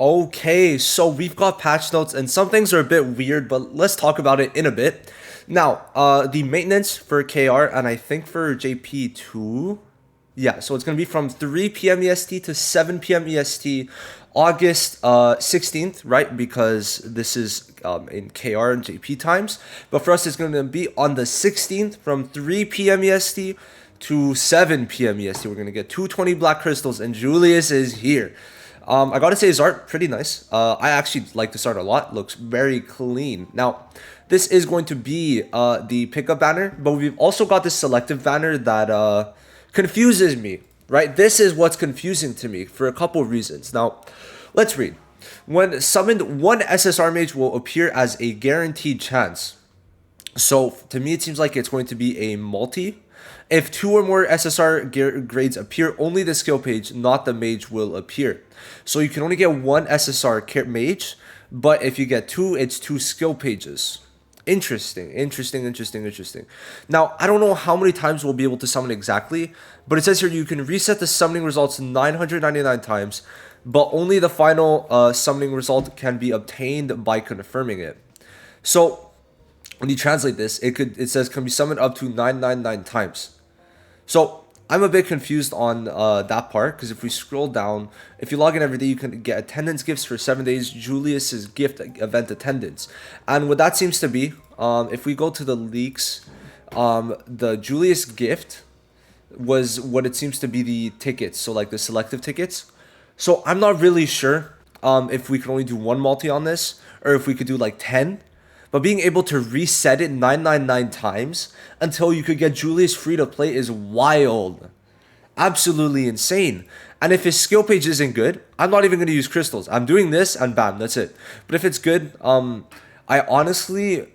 Okay, so we've got patch notes, and some things are a bit weird, but let's talk about it in a bit. Now, the maintenance for KR and I think for JP too. Yeah, so it's gonna be from 3 p.m. EST to 7 p.m. EST, August 16th, right? Because this is in KR and JP times. But for us, it's gonna be on the 16th from 3 p.m. EST to 7 p.m. EST. We're gonna get 220 black crystals, and Julius is here. I gotta say his art pretty nice. I actually like this art a lot. Looks very clean. Now, this is going to be the pickup banner, but we've also got this selective banner that confuses me. Right? This is what's confusing to me for a couple of reasons. Now, let's read. When summoned, one SSR mage will appear as a guaranteed chance. So to me, it seems like it's going to be a multi. If two or more SSR grades appear, only the skill page, not the mage, will appear. So you can only get one SSR mage, but if you get two, it's two skill pages. Interesting. Now, I don't know how many times we'll be able to summon exactly, but it says here you can reset the summoning results 999 times, but only the final summoning result can be obtained by confirming it. So when you translate this, it says can be summoned up to 999 times. So I'm a bit confused on that part because if we scroll down, if you log in every day, you can get attendance gifts for 7 days. Julius's gift event attendance, and what that seems to be, if we go to the leaks, the Julius gift was what it seems to be the tickets, so like the selective tickets. So I'm not really sure if we can only do one multi on this or if we could do like 10. But being able to reset it 999 times until you could get Julius free to play is wild. Absolutely insane. And if his skill page isn't good, I'm not even going to use crystals. I'm doing this and bam, that's it. But if it's good, I honestly,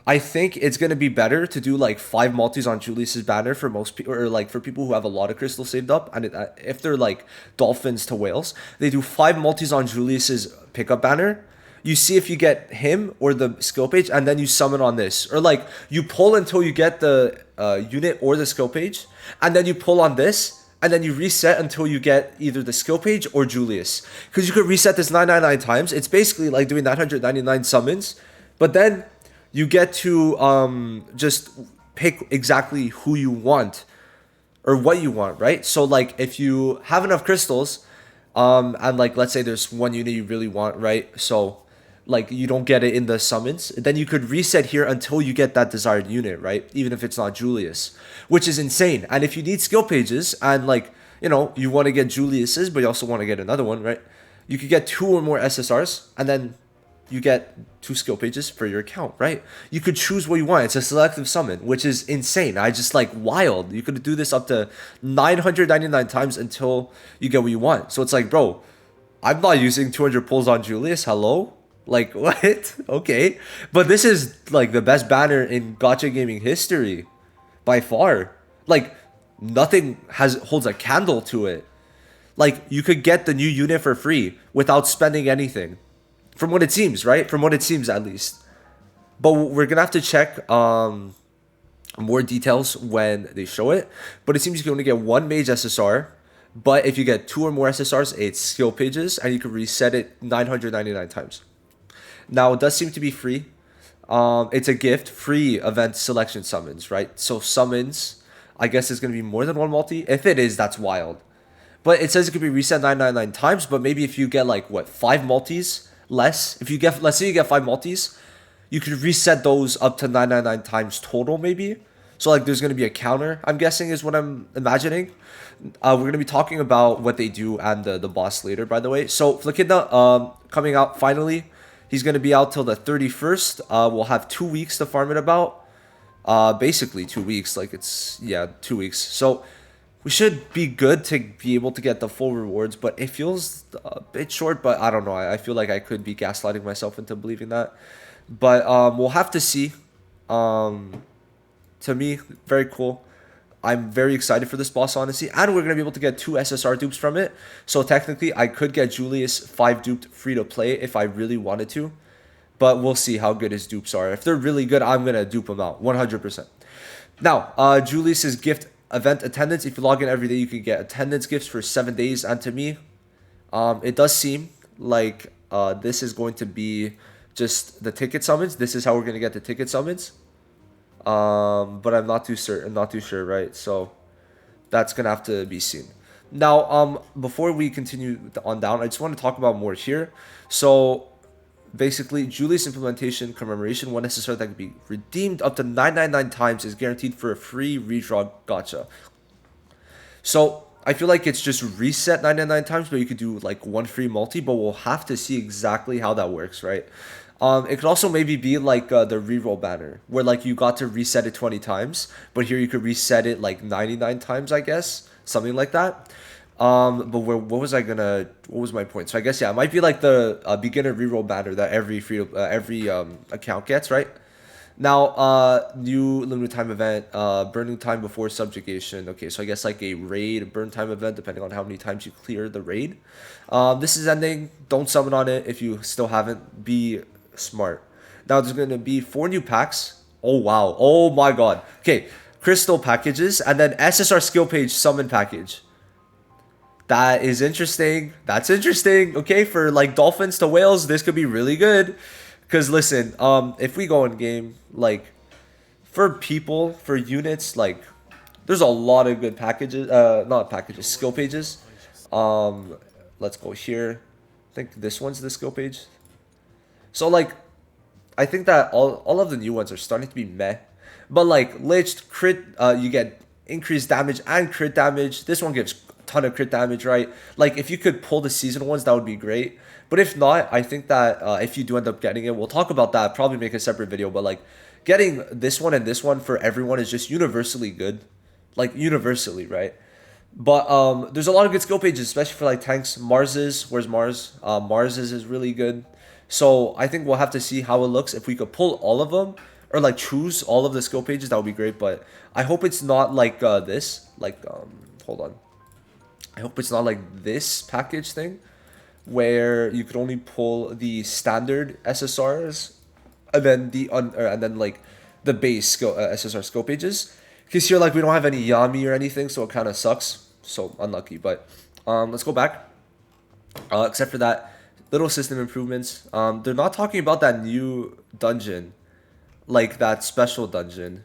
I think it's going to be better to do like 5 multis on Julius's banner for most people, or like for people who have a lot of crystals saved up. And if they're like dolphins to whales, they do 5 multis on Julius's pickup banner. You see if you get him or the skill page, and then you summon on this. Or like you pull until you get the unit or the skill page, and then you pull on this, and then you reset until you get either the skill page or Julius. Because you could reset this 999 times. It's basically like doing 999 summons, but then you get to just pick exactly who you want or what you want, right? So like if you have enough crystals, and like let's say there's one unit you really want, right? So like you don't get it in the summons, then you could reset here until you get that desired unit, right? Even if it's not Julius, which is insane. And if you need skill pages and like, you want to get Julius's, but you also want to get another one, right? You could get 2 or more SSRs and then you get 2 skill pages for your account, right? You could choose what you want. It's a selective summon, which is insane. I just like wild. You could do this up to 999 times until you get what you want. So it's like, bro, I'm not using 200 pulls on Julius. Hello? Like, what? Okay. But this is like the best banner in gacha gaming history by far. Like, nothing holds a candle to it. Like, you could get the new unit for free without spending anything. From what it seems, right? From what it seems, at least. But we're gonna have to check more details when they show it. But it seems you can only get one mage SSR. But if you get 2 or more SSRs, it's skill pages, and you can reset it 999 times. Now, it does seem to be free. It's a gift, free event selection summons, right? So summons, I guess it's going to be more than one multi. If it is, that's wild. But it says it could be reset 999 times, but maybe if you get like, 5 multis less? If you get, let's say you get 5 multis, you could reset those up to 999 times total, maybe. So like there's going to be a counter, I'm guessing is what I'm imagining. We're going to be talking about what they do and the boss later, by the way. So Flakinda coming out finally. He's going to be out till the 31st. We'll have 2 weeks to farm it about. Basically 2 weeks. Like it's, 2 weeks. So we should be good to be able to get the full rewards. But it feels a bit short. But I don't know. I feel like I could be gaslighting myself into believing that. But we'll have to see. To me, very cool. I'm very excited for this boss, honestly. And we're going to be able to get 2 SSR dupes from it. So technically, I could get Julius 5 duped free to play if I really wanted to. But we'll see how good his dupes are. If they're really good, I'm going to dupe them out 100%. Now, Julius's gift event attendance. If you log in every day, you can get attendance gifts for 7 days. And to me, It does seem like this is going to be just the ticket summons. This is how we're going to get the ticket summons. But I'm not too certain, not too sure, right? So that's gonna have to be seen. Now, before we continue on down, I just want to talk about more here. So basically, Julius implementation commemoration, one SSR that can be redeemed up to 999 times is guaranteed for a free redraw gacha. So I feel like it's just reset 999 times, but you could do like one free multi, but we'll have to see exactly how that works, right? It could also maybe be like the reroll banner, where like you got to reset it 20 times, but here you could reset it like 99 times, I guess, something like that. But what was I gonna? What was my point? So I guess yeah, it might be like the beginner reroll banner that every account gets, right? Now, new limited time event, burning time before subjugation. Okay, so I guess like a raid burn time event, depending on how many times you clear the raid. This is ending. Don't summon on it if you still haven't. Be smart. Now there's gonna be 4 new packs. Oh wow. Oh my god. Okay, crystal packages and then SSR skill page summon package. That is interesting. That's interesting. Okay, for like dolphins to whales, this could be really good. Cause listen, if we go in game, like for people, for units, like there's a lot of good packages, not packages, skill pages. Let's go here. I think this one's the skill page. So like, I think that all of the new ones are starting to be meh. But like Lich crit, you get increased damage and crit damage. This one gives a ton of crit damage, right? Like if you could pull the season ones, that would be great. But if not, I think that if you do end up getting it, we'll talk about that. Probably make a separate video. But like getting this one and this one for everyone is just universally good, like universally, right? But there's a lot of good skill pages, especially for like tanks. Mars's, where's Mars? Mars's is really good. So I think we'll have to see how it looks. If we could pull all of them or like choose all of the skill pages, that would be great. But I hope it's not like this. Like hold on. I hope it's not like this package thing, where you could only pull the standard SSRs and then and then like the base skill SSR skill pages. Because here like we don't have any Yami or anything, so it kind of sucks. So unlucky. But let's go back. Except for that, little system improvements. They're not talking about that new dungeon, like that special dungeon.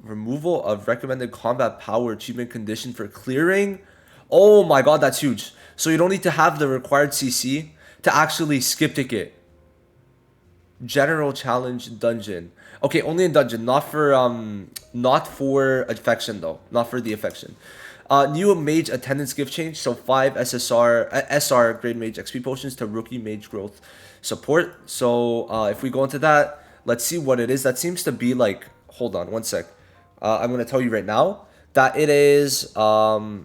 Removal of recommended combat power achievement condition for clearing. Oh my god, that's huge. So you don't need to have the required CC to actually skip ticket. General challenge dungeon. Okay, only in dungeon, not for affection though. Not for the affection. New mage attendance gift change. So 5 SR grade mage XP potions to rookie mage growth support. So if we go into that, let's see what it is. That seems to be like, hold on one sec. I'm gonna tell you right now that it is 3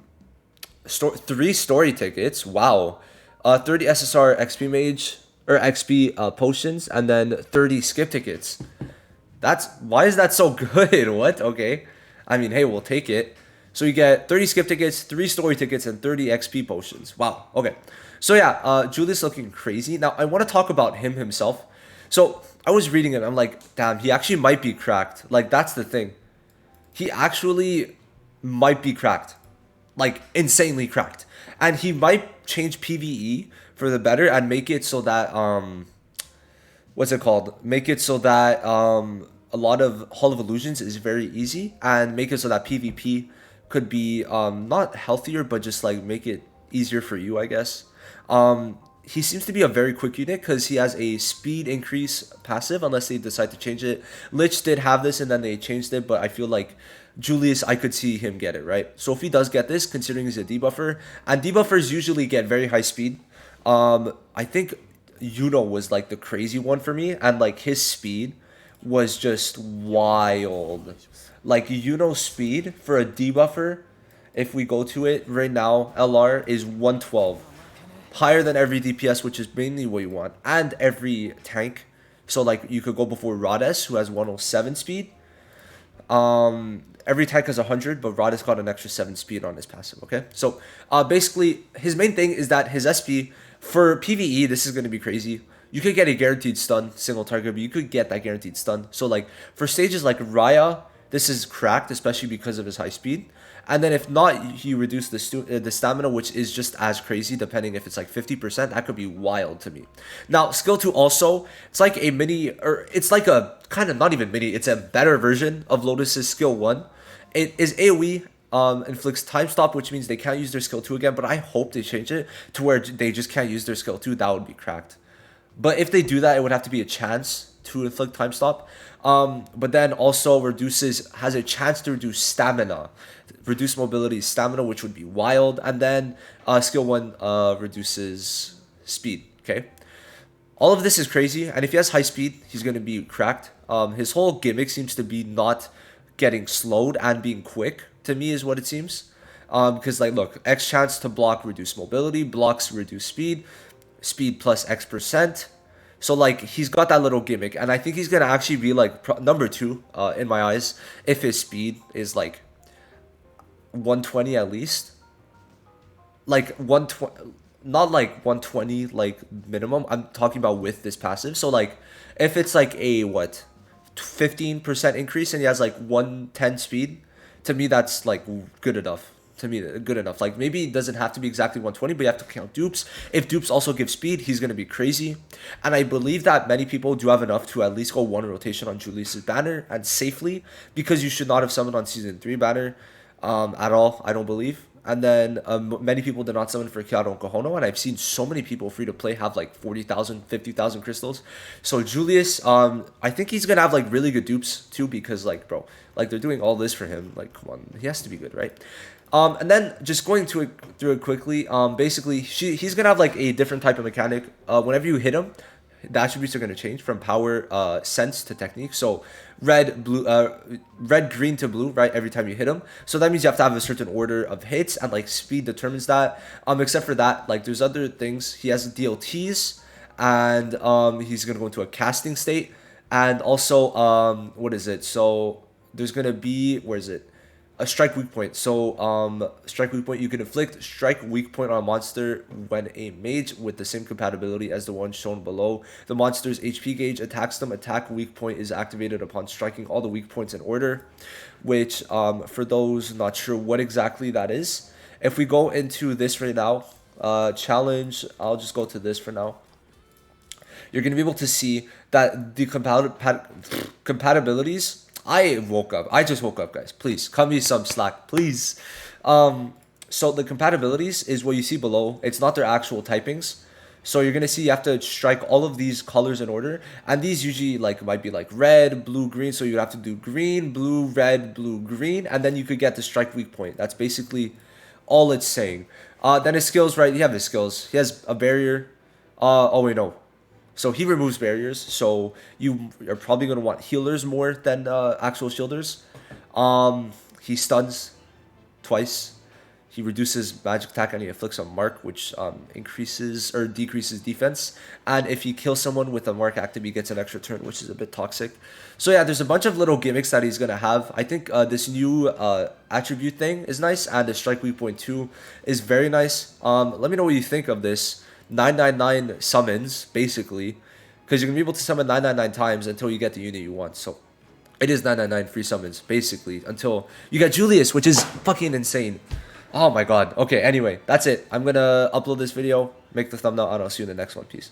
story tickets. Wow. 30 SSR XP mage or XP potions and then 30 skip tickets. Why is that so good? What? Okay. I mean, hey, we'll take it. So you get 30 skip tickets, 3 story tickets, and 30 XP potions. Wow. Okay. So yeah, Julius looking crazy. Now I want to talk about him himself. So I was reading it. I'm like, damn, he actually might be cracked. Like that's the thing. He actually might be cracked. Like insanely cracked. And he might change PvE for the better and make it so that what's it called? Make it so that a lot of Hall of Illusions is very easy and make it so that PvP could be not healthier but just like make it easier for you, I guess. He seems to be a very quick unit because he has a speed increase passive unless they decide to change it. Lich did have this and then they changed it, but I feel like Julius, I could see him get it, right? So if he does get this, considering he's a debuffer, and debuffers usually get very high speed, I think Yuno was like the crazy one for me, and like his speed was just wild. Like Yuno's speed for a debuffer, if we go to it right now, LR is 112. Higher than every DPS, which is mainly what you want, and every tank. So like you could go before Rhodes, who has 107 speed. Every tank has 100, but Rhodes got an extra 7 speed on his passive, okay? So basically, his main thing is that his SP, for PvE, this is going to be crazy. You could get a guaranteed stun, single target, but you could get that guaranteed stun. So like, for stages like Raya, this is cracked, especially because of his high speed. And then if not, you reduce the stamina, which is just as crazy, depending if it's like 50%. That could be wild to me. Now, skill 2 also, it's like a mini, or it's like a kind of not even mini, it's a better version of Lotus's skill 1. It is AoE, inflicts time stop, which means they can't use their skill 2 again, but I hope they change it to where they just can't use their skill 2. That would be cracked. But if they do that, it would have to be a chance to inflict time stop. But then also has a chance to reduce stamina, reduce mobility, stamina, which would be wild. And then skill 1 reduces speed. Okay, all of this is crazy. And if he has high speed, he's gonna be cracked. His whole gimmick seems to be not getting slowed and being quick. To me, is what it seems. Because like, look, X chance to block, reduce mobility, blocks reduce speed, speed plus X%. So like he's got that little gimmick, and I think he's gonna actually be like number 2 in my eyes if his speed is like 120 at least. Like 120, not like 120 like minimum. I'm talking about with this passive. So like if it's like a 15% increase and he has like 110 speed, to me that's like good enough. To me, good enough. Like maybe it doesn't have to be exactly 120, but you have to count dupes. If dupes also give speed, he's gonna be crazy. And I believe that many people do have enough to at least go 1 rotation on Julius's banner and safely, because you should not have summoned on season 3 banner at all, I don't believe. And then many people did not summon for Kiara and Kohono, and I've seen so many people free to play have like 40,000, 50,000 crystals. So Julius, I think he's gonna have like really good dupes too, because like, bro, like they're doing all this for him. Like, come on, he has to be good, right? And then just going through it quickly, basically he's gonna have like a different type of mechanic. Whenever you hit him, the attributes are gonna change from power, sense to technique. So red, blue, red, green to blue, right? Every time you hit him. So that means you have to have a certain order of hits, and like speed determines that. Except for that, like there's other things. He has DLTs, and he's gonna go into a casting state, and also what is it? So there's gonna be, where is it? A strike weak point. So strike weak point, you can inflict strike weak point on a monster when a mage with the same compatibility as the one shown below. The monster's HP gauge attacks them. Attack weak point is activated upon striking all the weak points in order, which for those not sure what exactly that is, if we go into this right now, challenge, I'll just go to this for now. You're going to be able to see that the compatibilities. I just woke up, guys. Please, cut me some slack, please. So the compatibilities is what you see below. It's not their actual typings. So you're going to see you have to strike all of these colors in order. And these usually like might be like red, blue, green. So you have to do green, blue, red, blue, green. And then you could get the strike weak point. That's basically all it's saying. Then his skills, right? You have his skills. He has a barrier. Oh, wait, no. So he removes barriers, so you are probably going to want healers more than actual shielders. He stuns twice. He reduces magic attack and he inflicts a mark, which increases or decreases defense. And if he kills someone with a mark active, he gets an extra turn, which is a bit toxic. So yeah, there's a bunch of little gimmicks that he's going to have. I think this new attribute thing is nice, and the strike weak point 2 is very nice. Let me know what you think of this. 999 summons, basically, because you're gonna be able to summon 999 times until you get the unit you want. So it is 999 free summons, basically, until you get Julius, which is fucking insane. Oh my god. Okay, anyway, that's it. I'm gonna upload this video, make the thumbnail, and I'll see you in the next one. Peace.